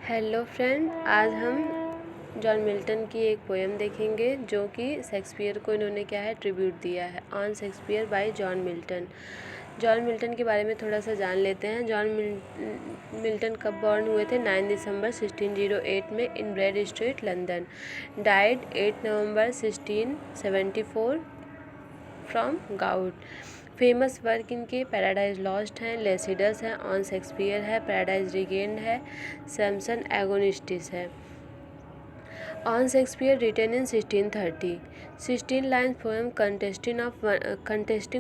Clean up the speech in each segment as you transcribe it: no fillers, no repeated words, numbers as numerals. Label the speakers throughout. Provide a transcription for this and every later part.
Speaker 1: Hello friend, आज हम John Milton की एक पोएम देखेंगे जो कि शेक्सपियर को इन्होंने क्या है ट्रिब्यूट दिया है। On Shakespeare bye John Milton. John Milton के बारे में थोड़ा सा जान लेते हैं। जॉन मिल्टन कब बॉर्न हुए थे? 9 दिसंबर 1608 में in Bread Street, London. Died 8 नवंबर 1674 फ्रॉम गाउट। फेमस वर्क इनके पैराडाइज लॉस्ट हैं, लेसिडस है, ऑन शेक्सपियर है, पैराडाइज रिगेन्ड है, सैमसन एगोनिस्टिस है। On Shakespeare written in 1630, 16 lines poem consisting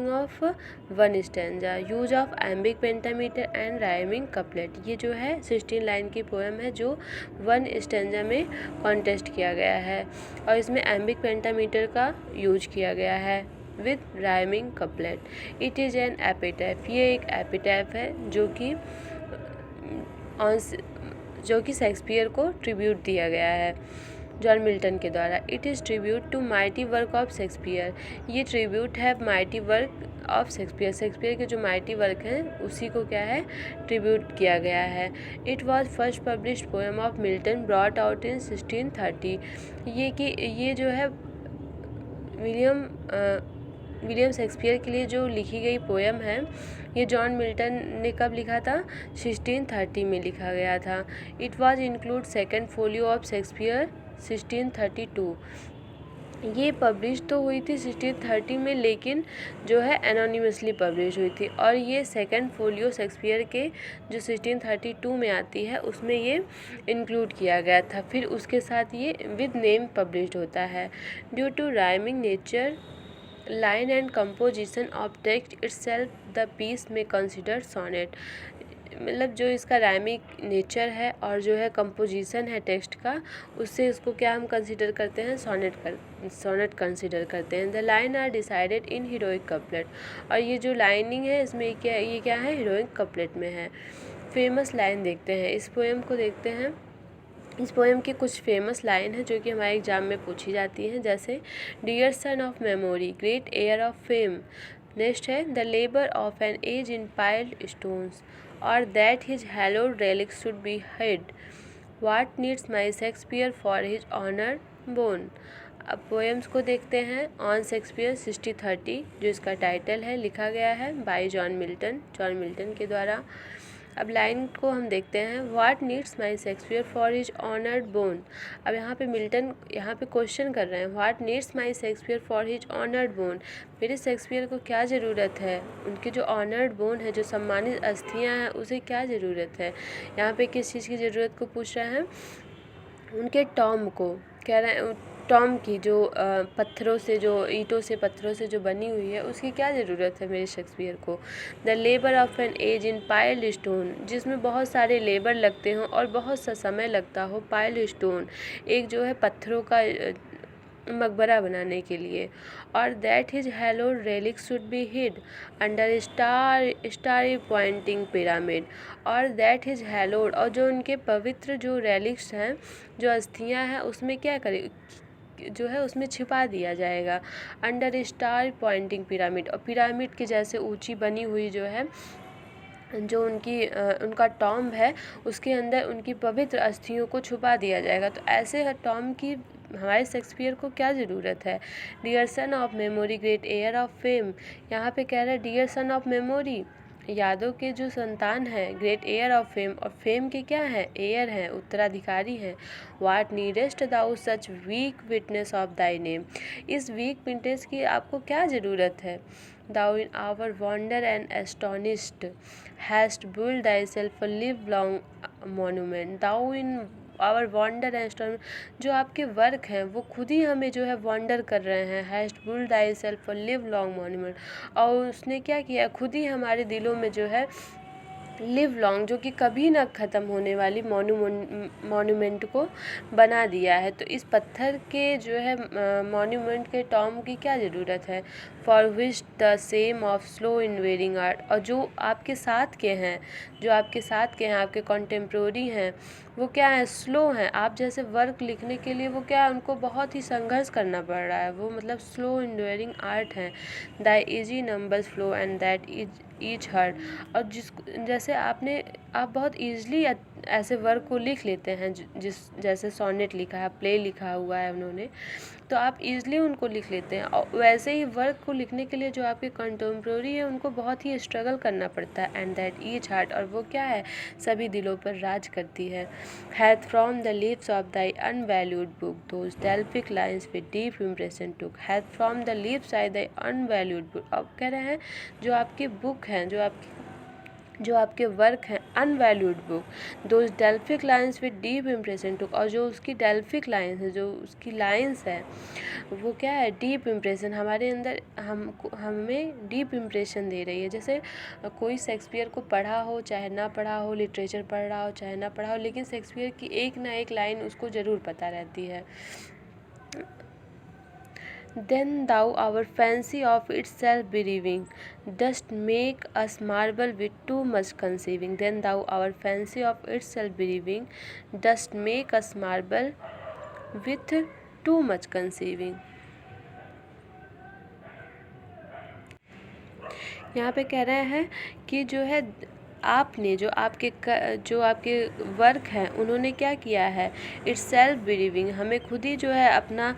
Speaker 1: of one stanza, use of iambic pentameter and rhyming couplet. ये जो है 16 लाइन की पोएम है जो वन स्टैंजा में कॉन्टेस्ट किया गया है और इसमें एम्बिक पेंटामीटर का यूज किया गया है with rhyming couplet. It is an epitaph, ये एक एपिटैफ है जो कि शेक्सपियर को ट्रिब्यूट दिया गया है जॉन मिल्टन के द्वारा। It is tribute to mighty work of Shakespeare, ये ट्रिब्यूट है mighty work of Shakespeare. Shakespeare के जो माइटी वर्क हैं उसी को क्या है ट्रिब्यूट किया गया है। It was first published poem of Milton brought out in 1630। ये जो है विलियम शेक्सपियर के लिए जो लिखी गई पोएम है ये जॉन मिल्टन ने कब लिखा था? 1630 में लिखा गया था। It was include second folio of Shakespeare 1632। ये पब्लिश तो हुई थी 1630 में, लेकिन जो है एनोनिमसली पब्लिश हुई थी और ये सेकंड फोलियो शेक्सपियर के जो 1632 में आती है उसमें ये इंक्लूड किया गया था। फिर उसके साथ ये विद नेम पब्लिश्ड होता है। Due to rhyming nature, line and composition of text itself the piece में कंसिडर सोनेट। मतलब जो इसका राइमिंग नेचर है और जो है कंपोजिशन है टेक्स्ट का, उससे इसको क्या हम कंसिडर करते हैं? सोनेट कंसिडर करते हैं। The line are decided in heroic couplet, और ये जो लाइनिंग है इसमें ये क्या है? हीरोइक कपलेट में है। फेमस लाइन देखते हैं, इस पोएम को देखते हैं। इस पोएम की कुछ फेमस लाइन है जो कि हमारे एग्जाम में पूछी जाती हैं, जैसे dear son of memory, great heir of fame. Next है the labour of an age in piled stones, और that his hallowed relics should be hid. What needs my Shakespeare for his honoured bones. अब poems को देखते हैं। On Shakespeare 1630 जो इसका title है, लिखा गया है बाय जॉन मिल्टन के द्वारा। अब लाइन को हम देखते हैं। What needs my Shakespeare for his honoured bone. अब यहाँ पे मिल्टन यहाँ पे क्वेश्चन कर रहे हैं, what needs my Shakespeare for his honoured bone. मेरे शेक्सपियर को क्या ज़रूरत है? उनके जो ऑनर्ड बोन है, जो सम्मानित अस्थियाँ हैं, उसे क्या ज़रूरत है? यहाँ पे किस चीज़ की ज़रूरत को पूछ रहे हैं? उनके टॉम को कह रहे हैं, टॉम की जो पत्थरों से, जो ईंटों से पत्थरों से जो बनी हुई है, उसकी क्या ज़रूरत है मेरे शेक्सपियर को? The labour of an age in piled stone, जिसमें बहुत सारे लेबर लगते हों और बहुत सा समय लगता हो। पाइल्ड स्टोन एक जो है पत्थरों का मकबरा बनाने के लिए। और that his hallowed relic should be hid under star pointing pyramid. और दैट हिज हैलोड, और जो उनके पवित्र जो रेलिक्स हैं, जो अस्थियां हैं, उसमें क्या करे जो है उसमें छिपा दिया जाएगा अंडर स्टार पॉइंटिंग पिरामिड। और पिरामिड के जैसे ऊंची बनी हुई जो है जो उनका टॉम्ब है, उसके अंदर उनकी पवित्र अस्थियों को छुपा दिया जाएगा। तो ऐसे टॉम्ब की हमारे शेक्सपियर को क्या ज़रूरत है? Dear son of memory, great heir of fame. यहाँ पे कह रहा है डियर सन ऑफ मेमोरी, यादों के जो संतान है, ग्रेट एयर ऑफ फेम, और फेम के क्या है? एयर हैं, उत्तराधिकारी हैं। What needest thou such weak witness of thy name. इस वीक विटनेस की आपको क्या ज़रूरत है? Thou in our wonder and astonished hast built thy self a live long monument. Thou in our wonder and astonished, जो आपके work हैं वो खुद ही हमें जो है वंडर कर रहे हैं। Heist built thy self a live long monument, और उसने क्या किया? खुद ही हमारे दिलों में जो है लिव लॉन्ग, जो कि कभी ना ख़त्म होने वाली मॉन्यूमेंट को बना दिया है। तो इस पत्थर के जो है मॉन्यूमेंट के टॉम की क्या ज़रूरत है? For which the same of slow endeavouring art, और जो आपके साथ के हैं, आपके कॉन्टेम्प्रोरी हैं, वो क्या है? स्लो हैं। आप जैसे वर्क लिखने के लिए वो क्या है? उनको बहुत ही संघर्ष करना पड़ रहा है। वो मतलब स्लो इन वेरिंग आर्ट हैं। The easy numbers flow and that is each heard, और जैसे आप बहुत ईज़िली ऐसे वर्क को लिख लेते हैं, जैसे सोनेट लिखा है, प्ले लिखा हुआ है उन्होंने, तो आप ईज़िली उनको लिख लेते हैं। और वैसे ही वर्क को लिखने के लिए जो आपके कंटेम्प्रेरी है उनको बहुत ही स्ट्रगल करना पड़ता है। एंड दैट ईच हार्ट, और वो क्या है, सभी दिलों पर राज करती है। Hath from the lips of the unvalued book those Delphic lines with deep impression took. Hath from the lips of the unvalued book, अब कह रहे हैं जो आपकी बुक हैं, जो आपके वर्क हैं, unvalued book, those Delphic lines with deep impression took, और जो उसकी डेल्फिक लाइन्स है, जो उसकी लाइन्स है, वो क्या है, डीप इम्प्रेशन, हमारे अंदर हमें डीप इम्प्रेशन दे रही है। जैसे कोई शेक्सपियर को पढ़ा हो चाहे ना पढ़ा हो, लिटरेचर पढ़ रहा हो चाहे ना पढ़ा हो, लेकिन शेक्सपियर की एक ना एक लाइन उसको ज़रूर पता रहती है। Then thou our fancy of itself bereaving, dost make us marvel with too much conceiving. Then thou our fancy of itself bereaving, dost make us marvel with too much conceiving. यहाँ पे कह रहे हैं कि जो है आपने जो आपके वर्क हैं उन्होंने क्या किया है, इट्स सेल्फ बिलीविंग, हमें खुद ही जो है अपना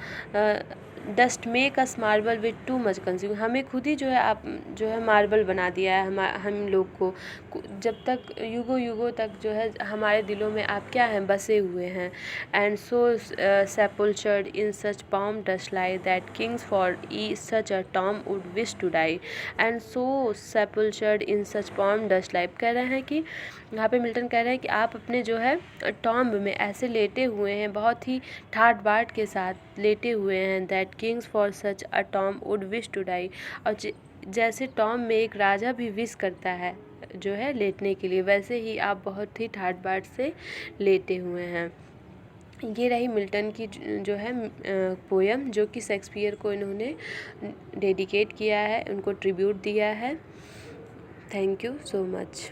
Speaker 1: dust make us marble with too much consume, हमें खुद ही जो है आप जो है मार्बल बना दिया है हम लोग को। जब तक युगों युगों तक जो है हमारे दिलों में आप क्या हैं, बसे हुए हैं। And so sepulchred in such pomp dost lie that kings for ई such a tomb would wish to die. And so sepulchred in such pomp dost lie, कह रहे हैं कि यहाँ पे मिल्टन कह रहे हैं कि आप अपने जो है टॉम्ब में ऐसे लेटे हुए हैं, बहुत ही ठाट बाट के साथ लेटे हुए हैं, that kings for such a tomb would wish to die, और जैसे टॉम में एक राजा भी विश करता है जो है लेटने के लिए, वैसे ही आप बहुत ही ठाट बाट से लेटे हुए हैं। ये रही मिल्टन की जो है पोयम, जो कि शेक्सपियर को इन्होंने डेडिकेट किया है, उनको ट्रिब्यूट दिया है। Thank you so much.